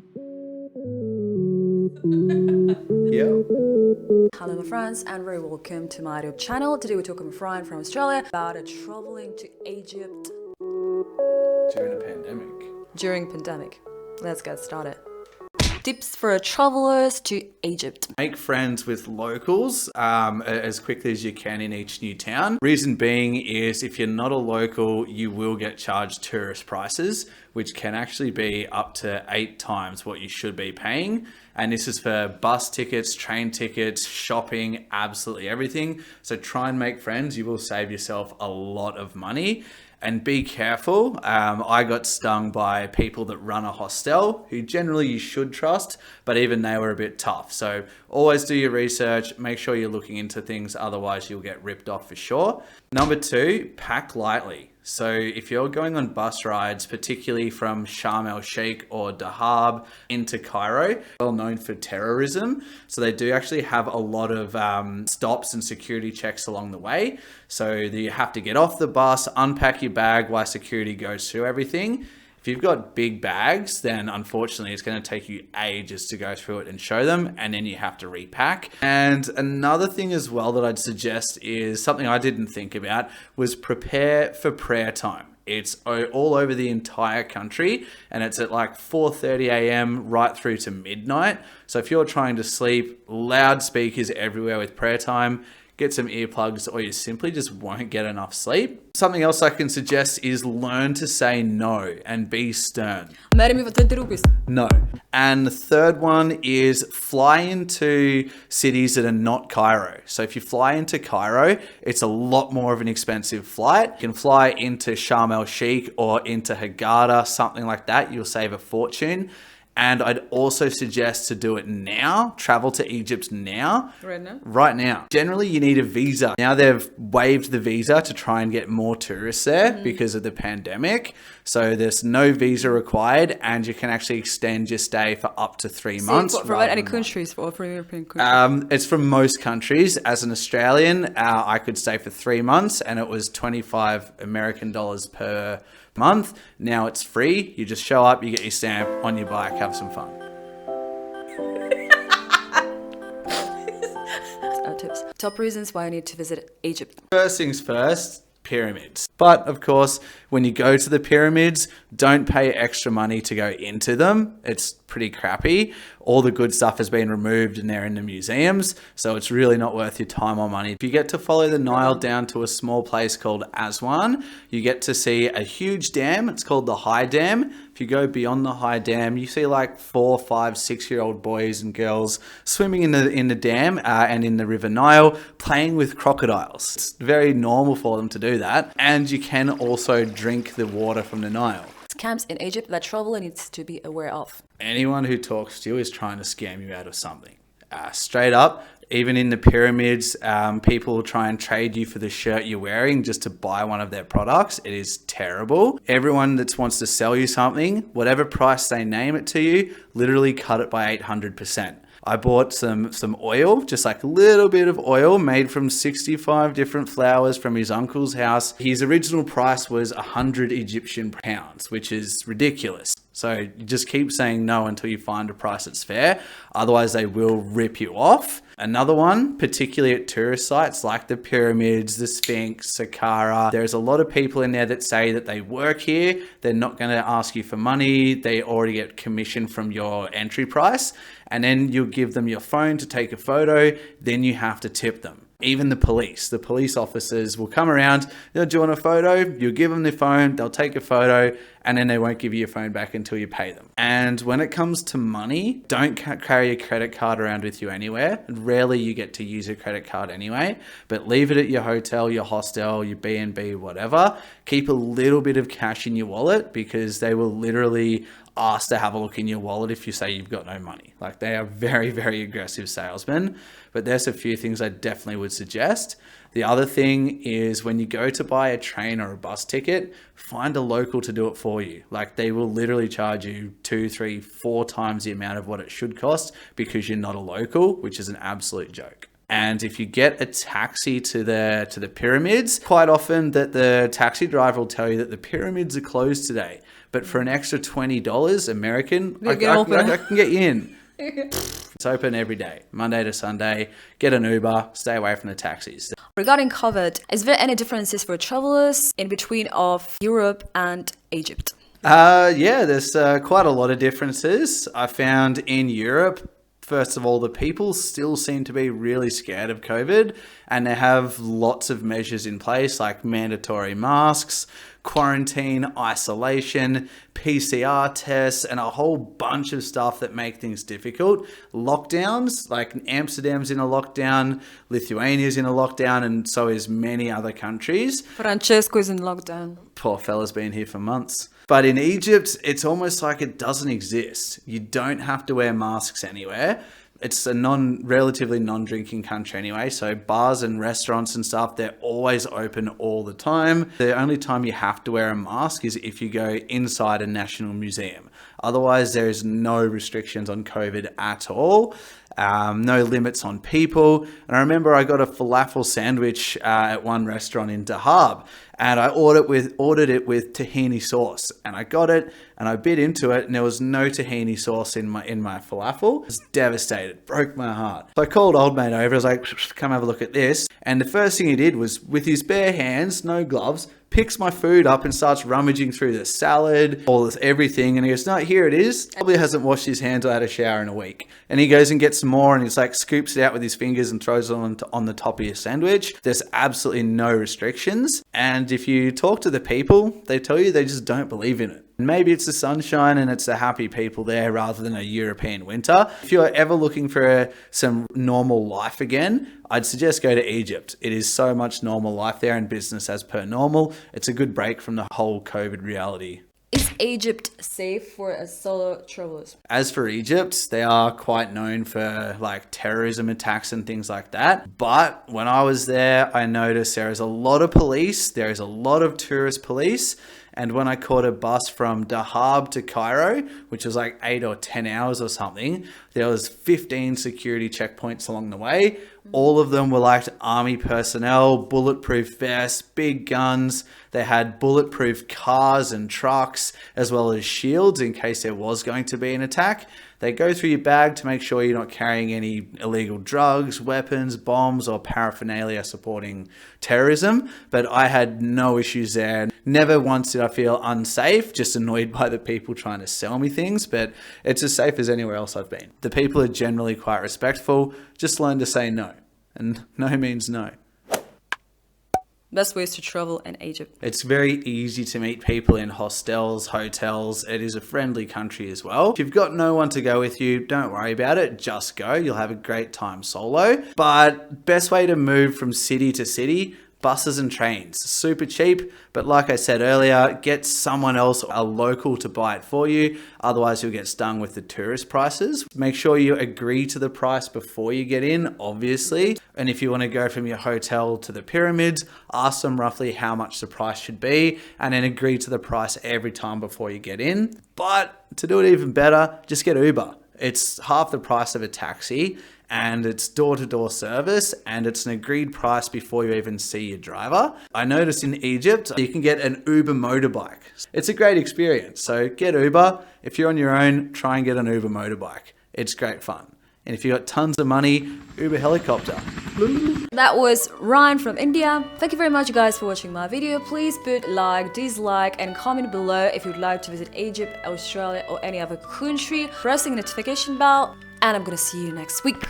Yeah. Hello my friends and very welcome to my YouTube channel. Today we're talking with Ryan from Australia about traveling to Egypt During a pandemic. during pandemic. Let's get started. Tips for travelers to Egypt. Make friends with locals as quickly as you can in each new town. Reason being is if you're not a local, you will get charged tourist prices, which can actually be up to 8 times what you should be paying. And this is for bus tickets, train tickets, shopping, absolutely everything. So try and make friends. You will save yourself a lot of money. And be careful. I got stung by people that run a hostel who generally you should trust, but even they were a bit tough. So always do your research, make sure you're looking into things, otherwise you'll get ripped off for sure. Number 2, pack lightly. So if you're going on bus rides, particularly from Sharm el Sheikh or Dahab into Cairo, well known for terrorism. So they do actually have a lot of stops and security checks along the way. So you have to get off the bus, unpack your bag while security goes through everything. If you've got big bags, then unfortunately it's going to take you ages to go through it and show them, and then you have to repack. And another thing as well that I'd suggest is something I didn't think about was prepare for prayer time. It's all over the entire country and it's at like 4:30 a.m. right through to midnight. So if you're trying to sleep, loudspeakers everywhere with prayer time. Get some earplugs or you simply just won't get enough sleep. Something else I can suggest is learn to say no and be stern. Marry me for 20 rupees. No. And the third one is fly into cities that are not Cairo. So if you fly into Cairo, it's a lot more of an expensive flight. You can fly into Sharm el Sheikh or into Hurghada, something like that. You'll save a fortune. And I'd also suggest to do it now. Travel to Egypt now. Right now? Right now. Generally, you need a visa. Now they've waived the visa to try and get more tourists there because of the pandemic. So there's no visa required and you can actually extend your stay for up to 3 months. For what, any countries or for European countries? It's from most countries. As an Australian, I could stay for 3 months and it was 25 American dollars per month. Now it's free. You just show up, you get your stamp on your bike, have some fun. Tips. Top reasons why I need to visit Egypt. First things first, pyramids. But of course, when you go to the pyramids, don't pay extra money to go into them. It's pretty crappy. All the good stuff has been removed and they're in the museums. So it's really not worth your time or money. If you get to follow the Nile down to a small place called Aswan, you get to see a huge dam. It's called the High Dam. If you go beyond the High Dam, you see like 4, 5, 6-year-old boys and girls swimming in the dam and in the River Nile, playing with crocodiles. It's very normal for them to do that. And you can also drink the water from the Nile. Scams in Egypt that traveler needs to be aware of. Anyone who talks to you is trying to scam you out of something. Straight up, even in the pyramids, people will try and trade you for the shirt you're wearing just to buy one of their products. It is terrible. Everyone that wants to sell you something, whatever price they name it to you, literally cut it by 800%. I bought some oil, just like a little bit of oil made from 65 different flowers from his uncle's house. His original price was 100 Egyptian pounds, which is ridiculous. So you just keep saying no until you find a price that's fair. Otherwise, they will rip you off. Another one, particularly at tourist sites like the pyramids, the Sphinx, Saqqara, there's a lot of people in there that say that they work here. They're not going to ask you for money. They already get commission from your entry price. And then you'll give them your phone to take a photo. Then you have to tip them. Even the police officers will come around, they'll do a photo, you'll give them the phone, they'll take a photo, and then they won't give you your phone back until you pay them. And when it comes to money, don't carry a credit card around with you anywhere. Rarely you get to use a credit card anyway, but leave it at your hotel, your hostel, your B&B, whatever. Keep a little bit of cash in your wallet because they will literally ask to have a look in your wallet if you say you've got no money. Like, they are very, very aggressive salesmen. But there's a few things I definitely would suggest. The other thing is when you go to buy a train or a bus ticket, find a local to do it for you. Like, they will literally charge you 2, 3, 4 times the amount of what it should cost because you're not a local, which is an absolute joke. And if you get a taxi to the pyramids, quite often that the taxi driver will tell you that the pyramids are closed today. But for an extra $20 American, I get can get you in. It's open every day, Monday to Sunday. Get an Uber, stay away from the taxis. Regarding COVID, is there any differences for travelers in between of Europe and Egypt? Yeah, there's quite a lot of differences. I found in Europe, first of all, the people still seem to be really scared of COVID, and they have lots of measures in place like mandatory masks, quarantine, isolation, PCR tests, and a whole bunch of stuff that make things difficult. Lockdowns, like Amsterdam's in a lockdown, Lithuania's in a lockdown, and so is many other countries. Francesco's in lockdown. Poor fella's been here for months. But in Egypt, it's almost like it doesn't exist. You don't have to wear masks anywhere. It's a relatively non-drinking country anyway, so bars and restaurants and stuff, they're always open all the time. The only time you have to wear a mask is if you go inside a national museum. Otherwise, there is no restrictions on COVID at all. No limits on people. And I remember I got a falafel sandwich at one restaurant in Dahab, and I ordered it with tahini sauce, and I got it and I bit into it and there was no tahini sauce in my falafel. I was devastated, broke my heart. So I called old mate over, I was like, come have a look at this. And the first thing he did was, with his bare hands, no gloves, picks my food up and starts rummaging through the salad, all this everything, and he goes, no, here it is. Probably hasn't washed his hands or had a shower in a week. And he goes and gets some more and he's like scoops it out with his fingers and throws it on the top of your sandwich. There's absolutely no restrictions. And if you talk to the people, they tell you they just don't believe in it. Maybe it's the sunshine and it's the happy people there rather than a European winter. If you're ever looking for some normal life again, I'd suggest go to Egypt. It is so much normal life there and business as per normal. It's a good break from the whole COVID reality. Is Egypt safe for solo travelers? As for Egypt, they are quite known for like terrorism attacks and things like that. But when I was there, I noticed there is a lot of police. There is a lot of tourist police. And when I caught a bus from Dahab to Cairo, which was like 8 or 10 hours or something, there was 15 security checkpoints along the way. All of them were like army personnel, bulletproof vests, big guns. They had bulletproof cars and trucks, as well as shields in case there was going to be an attack. They go through your bag to make sure you're not carrying any illegal drugs, weapons, bombs, or paraphernalia supporting terrorism. But I had no issues there. Never once did I feel unsafe, just annoyed by the people trying to sell me things. But it's as safe as anywhere else I've been. The people are generally quite respectful. Just learn to say no. And no means no. Best ways to travel in Egypt. It's very easy to meet people in hostels, hotels. It is a friendly country as well. If you've got no one to go with you, don't worry about it. Just go. You'll have a great time solo. But best way to move from city to city, buses and trains. Super cheap, but like I said earlier, get someone else, a local, to buy it for you. Otherwise, you'll get stung with the tourist prices. Make sure you agree to the price before you get in, obviously. And if you want to go from your hotel to the pyramids, ask them roughly how much the price should be, and then agree to the price every time before you get in. But to do it even better, just get Uber. It's half the price of a taxi, and it's door-to-door service, and it's an agreed price before you even see your driver. I noticed in Egypt, you can get an Uber motorbike. It's a great experience. So get Uber. If you're on your own, try and get an Uber motorbike. It's great fun. And if you've got tons of money, Uber helicopter. That was Ryan from India. Thank you very much guys for watching my video. Please put like, dislike and comment below if you'd like to visit Egypt, Australia or any other country. Pressing the notification bell, and I'm gonna see you next week.